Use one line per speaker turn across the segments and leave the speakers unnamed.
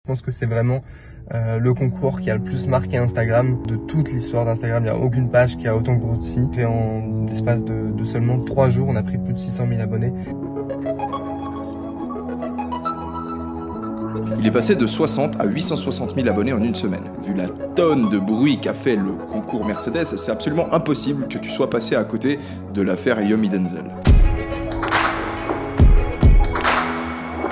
pense que c'est vraiment le concours qui a le plus marqué Instagram de toute l'histoire d'Instagram. Il n'y a aucune page qui a autant grossi. Et en l'espace de seulement 3 jours, on a pris plus de 600 000 abonnés.
Il est passé de 60 à 860 000 abonnés en une semaine. Vu la tonne de bruit qu'a fait le concours Mercedes, c'est absolument impossible que tu sois passé à côté de l'affaire Yomi Denzel.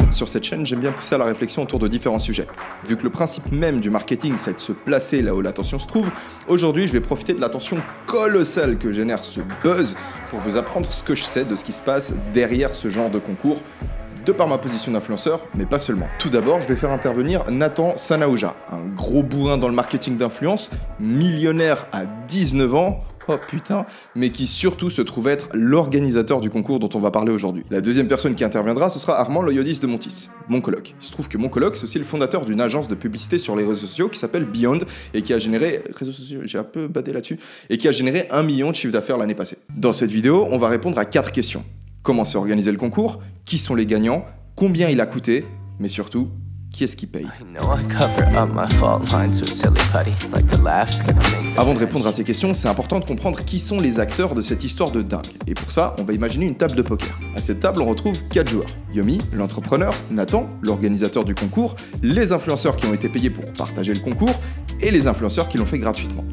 Sur cette chaîne, j'aime bien pousser à la réflexion autour de différents sujets. Vu que le principe même du marketing, c'est de se placer là où l'attention se trouve, aujourd'hui, je vais profiter de l'attention colossale que génère ce buzz pour vous apprendre ce que je sais de ce qui se passe derrière ce genre de concours, de par ma position d'influenceur, mais pas seulement. Tout d'abord, je vais faire intervenir Nathan Sanaouja, un gros bourrin dans le marketing d'influence, millionnaire à 19 ans, oh putain, mais qui surtout se trouve être l'organisateur du concours dont on va parler aujourd'hui. La deuxième personne qui interviendra, ce sera Armand Loyodis de Montis, mon coloc. Il se trouve que mon coloc, c'est aussi le fondateur d'une agence de publicité sur les réseaux sociaux qui s'appelle Beyond et qui a généré, réseaux sociaux, j'ai un peu badé là-dessus, et qui a généré 1 million de chiffre d'affaires l'année passée. Dans cette vidéo, on va répondre à 4 questions. Comment s'est organisé le concours? Qui sont les gagnants? Combien il a coûté? Mais surtout, qui est-ce qui paye? Avant de répondre à ces questions, c'est important de comprendre qui sont les acteurs de cette histoire de dingue. Et pour ça, on va imaginer une table de poker. À cette table, on retrouve 4 joueurs. Yomi, l'entrepreneur, Nathan, l'organisateur du concours, les influenceurs qui ont été payés pour partager le concours, et les influenceurs qui l'ont fait gratuitement.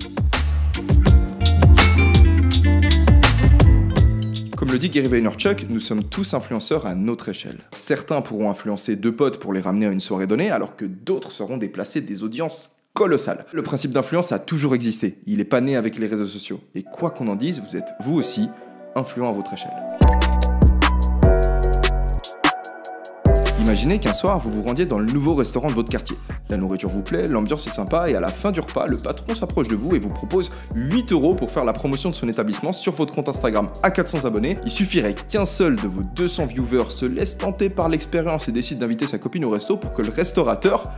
Comme le dit Gary Vaynerchuk, nous sommes tous influenceurs à notre échelle. Certains pourront influencer 2 potes pour les ramener à une soirée donnée, alors que d'autres seront déplacés des audiences colossales. Le principe d'influence a toujours existé, il n'est pas né avec les réseaux sociaux. Et quoi qu'on en dise, vous êtes vous aussi influent à votre échelle. Imaginez qu'un soir, vous vous rendiez dans le nouveau restaurant de votre quartier. La nourriture vous plaît, l'ambiance est sympa et à la fin du repas, le patron s'approche de vous et vous propose 8 € pour faire la promotion de son établissement sur votre compte Instagram à 400 abonnés. Il suffirait qu'un seul de vos 200 viewers se laisse tenter par l'expérience et décide d'inviter sa copine au resto pour que le restaurateur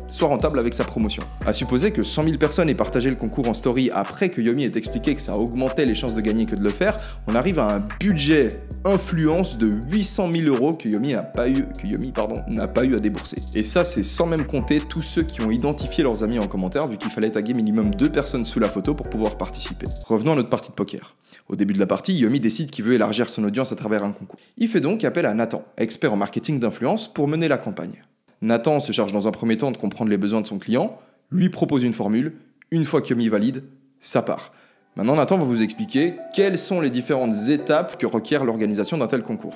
soit rentable avec sa promotion. À supposer que 100 000 personnes aient partagé le concours en story après que Yomi ait expliqué que ça augmentait les chances de gagner que de le faire, on arrive à un budget influence de 800 000 € que Yomi n'a pas eu à débourser. Et ça, c'est sans même compter tous ceux qui ont identifié leurs amis en commentaire, vu qu'il fallait taguer minimum 2 personnes sous la photo pour pouvoir participer. Revenons à notre partie de poker. Au début de la partie, Yomi décide qu'il veut élargir son audience à travers un concours. Il fait donc appel à Nathan, expert en marketing d'influence, pour mener la campagne. Nathan se charge dans un premier temps de comprendre les besoins de son client, lui propose une formule, une fois que Yomi valide, ça part. Maintenant, Nathan va vous expliquer quelles sont les différentes étapes que requiert l'organisation d'un tel concours.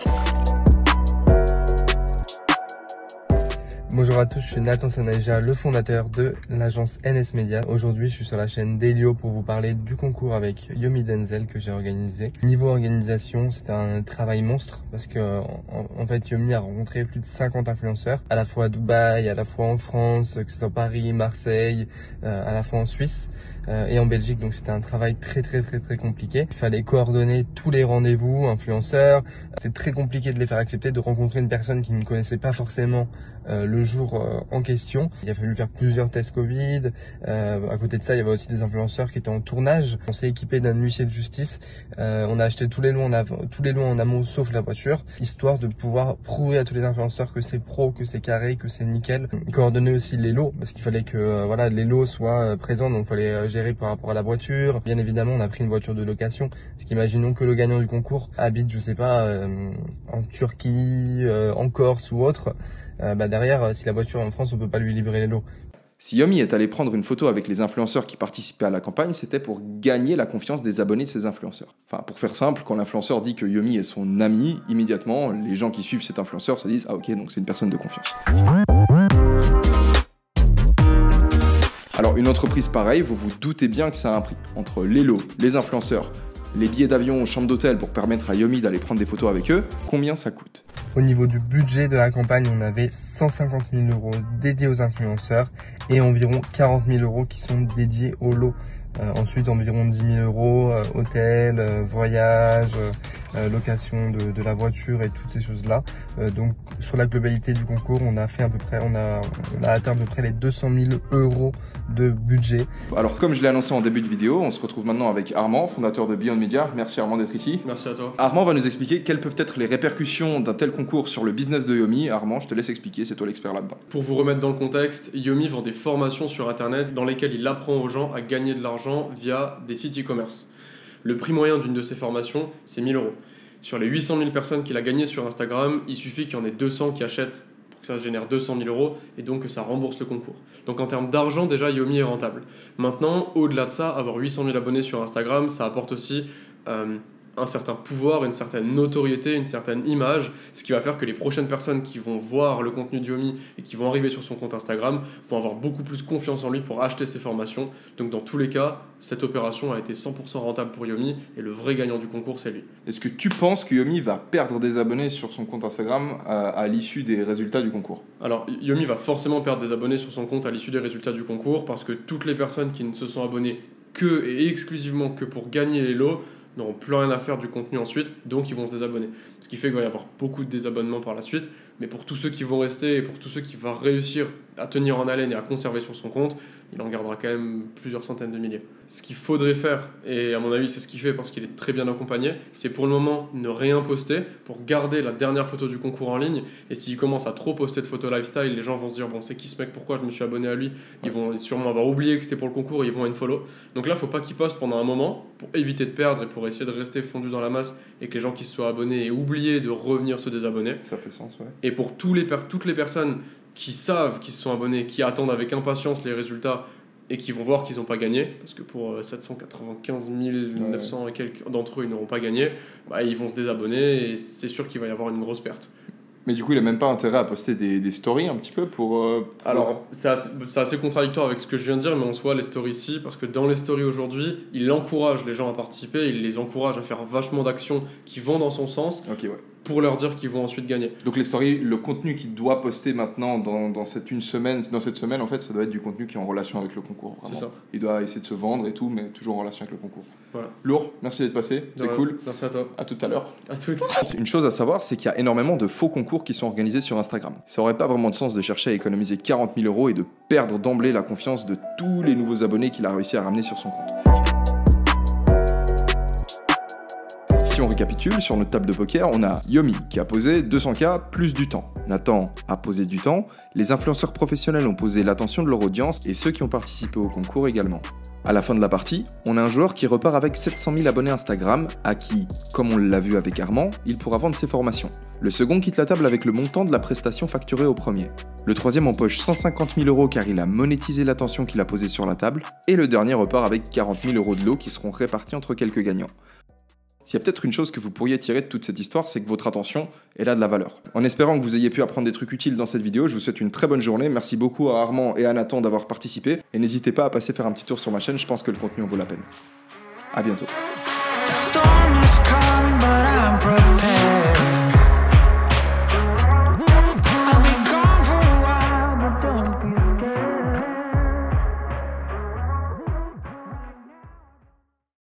Bonjour à tous, je suis Nathan Sanaouja, le fondateur de l'agence NS Media. Aujourd'hui, je suis sur la chaîne Delio pour vous parler du concours avec Yomi Denzel que j'ai organisé. Niveau organisation, c'était un travail monstre parce que en fait, Yomi a rencontré plus de 50 influenceurs, à la fois à Dubaï, à la fois en France, que ce soit Paris, Marseille, à la fois en Suisse et en Belgique. Donc c'était un travail très compliqué. Il fallait coordonner tous les rendez-vous influenceurs. C'est très compliqué de les faire accepter, de rencontrer une personne qui ne connaissait pas forcément le jour en question. Il a fallu faire plusieurs tests Covid. À côté de ça, il y avait aussi des influenceurs qui étaient en tournage. On s'est équipé d'un huissier de justice. On a acheté tous les lots en amont sauf la voiture, histoire de pouvoir prouver à tous les influenceurs que c'est pro, que c'est carré, que c'est nickel. Coordonner aussi les lots parce qu'il fallait que voilà, les lots soient présents, donc il fallait gérer par rapport à la voiture. Bien évidemment, on a pris une voiture de location. Parce qu'imaginons que le gagnant du concours habite, je sais pas, en Turquie, en Corse ou autre. Derrière, si la voiture est en France, on peut pas lui livrer les lots.
Si Yomi est allé prendre une photo avec les influenceurs qui participaient à la campagne, c'était pour gagner la confiance des abonnés de ces influenceurs. Enfin, pour faire simple, quand l'influenceur dit que Yomi est son ami, immédiatement, les gens qui suivent cet influenceur se disent « Ah ok, donc c'est une personne de confiance ». Alors, une entreprise pareille, vous vous doutez bien que ça a un prix. Entre les lots, les influenceurs, les billets d'avion, chambres d'hôtel pour permettre à Yomi d'aller prendre des photos avec eux, combien ça coûte?
Au niveau du budget de la campagne, on avait 150 000 € dédiés aux influenceurs et environ 40 000 € qui sont dédiés au lot. Ensuite, environ 10 000 € hôtel, voyage, location de la voiture et toutes ces choses-là. Donc sur la globalité du concours, on a atteint à peu près les 200 000 € de budget.
Alors comme je l'ai annoncé en début de vidéo, on se retrouve maintenant avec Armand, fondateur de Beyond Media. Merci Armand d'être ici.
Merci à toi.
Armand va nous expliquer quelles peuvent être les répercussions d'un tel concours sur le business de Yomi. Armand, je te laisse expliquer, c'est toi l'expert là-dedans.
Pour vous remettre dans le contexte, Yomi vend des formations sur internet dans lesquelles il apprend aux gens à gagner de l'argent via des sites e-commerce. Le prix moyen d'une de ces formations, c'est 1 000 €. Sur les 800 000 personnes qu'il a gagnées sur Instagram, il suffit qu'il y en ait 200 qui achètent pour que ça génère 200 000 € et donc que ça rembourse le concours. Donc en termes d'argent, déjà, Yomi est rentable. Maintenant, au-delà de ça, avoir 800 000 abonnés sur Instagram, ça apporte aussi un certain pouvoir, une certaine notoriété, une certaine image, ce qui va faire que les prochaines personnes qui vont voir le contenu de Yomi et qui vont arriver sur son compte Instagram vont avoir beaucoup plus confiance en lui pour acheter ses formations. Donc dans tous les cas, cette opération a été 100% rentable pour Yomi et le vrai gagnant du concours, c'est lui.
Est-ce que tu penses que Yomi va perdre des abonnés sur son compte Instagram à l'issue des résultats du concours?
Alors Yomi va forcément perdre des abonnés sur son compte à l'issue des résultats du concours parce que toutes les personnes qui ne se sont abonnées que et exclusivement que pour gagner les lots n'auront plus rien à faire du contenu ensuite, donc ils vont se désabonner. Ce qui fait qu'il va y avoir beaucoup de désabonnements par la suite, mais pour tous ceux qui vont rester et pour tous ceux qui vont réussir à tenir en haleine et à conserver sur son compte, il en gardera quand même plusieurs centaines de milliers. Ce qu'il faudrait faire, et à mon avis c'est ce qu'il fait parce qu'il est très bien accompagné, c'est pour le moment ne rien poster pour garder la dernière photo du concours en ligne, et s'il commence à trop poster de photos lifestyle, les gens vont se dire bon c'est qui ce mec, pourquoi je me suis abonné à lui, ils vont sûrement avoir oublié que c'était pour le concours et ils vont unfollow. Donc là faut pas qu'il poste pendant un moment pour éviter de perdre et pour essayer de rester fondu dans la masse et que les gens qui se soient abonnés aient oublié de revenir se désabonner.
Ça fait sens, ouais.
Et pour toutes les personnes qui savent qu'ils se sont abonnés, qui attendent avec impatience les résultats et qui vont voir qu'ils n'ont pas gagné, parce que pour 795 900 et quelques d'entre eux, ils n'auront pas gagné, bah, ils vont se désabonner et c'est sûr qu'il va y avoir une grosse perte.
Mais du coup, il n'a même pas intérêt à poster des stories un petit peu pour...
Alors, c'est assez contradictoire avec ce que je viens de dire, mais en soi, les stories ici, parce que dans les stories aujourd'hui, il encourage les gens à participer, il les encourage à faire vachement d'actions qui vont dans son sens.
Ok, ouais.
Pour leur dire qu'ils vont ensuite gagner.
Donc les stories, le contenu qu'il doit poster maintenant dans cette semaine, en fait, ça doit être du contenu qui est en relation avec le concours. Vraiment.
C'est ça.
Il doit essayer de se vendre et tout, mais toujours en relation avec le concours.
Voilà.
Lourd, merci d'être passé, c'est cool.
Merci à toi.
À tout à l'heure.
À toutes.
Une chose à savoir, c'est qu'il y a énormément de faux concours qui sont organisés sur Instagram. Ça aurait pas vraiment de sens de chercher à économiser 40 000 € et de perdre d'emblée la confiance de tous les nouveaux abonnés qu'il a réussi à ramener sur son compte. Si on récapitule, sur notre table de poker, on a Yomi qui a posé 200K plus du temps. Nathan a posé du temps, les influenceurs professionnels ont posé l'attention de leur audience et ceux qui ont participé au concours également. À la fin de la partie, on a un joueur qui repart avec 700 000 abonnés Instagram, à qui, comme on l'a vu avec Armand, il pourra vendre ses formations. Le second quitte la table avec le montant de la prestation facturée au premier. Le troisième empoche 150 000 € car il a monétisé l'attention qu'il a posée sur la table. Et le dernier repart avec 40 000 € de lots qui seront répartis entre quelques gagnants. S'il y a peut-être une chose que vous pourriez tirer de toute cette histoire, c'est que votre attention, elle a de la valeur. En espérant que vous ayez pu apprendre des trucs utiles dans cette vidéo, je vous souhaite une très bonne journée. Merci beaucoup à Armand et à Nathan d'avoir participé. Et n'hésitez pas à passer faire un petit tour sur ma chaîne, je pense que le contenu en vaut la peine. À bientôt.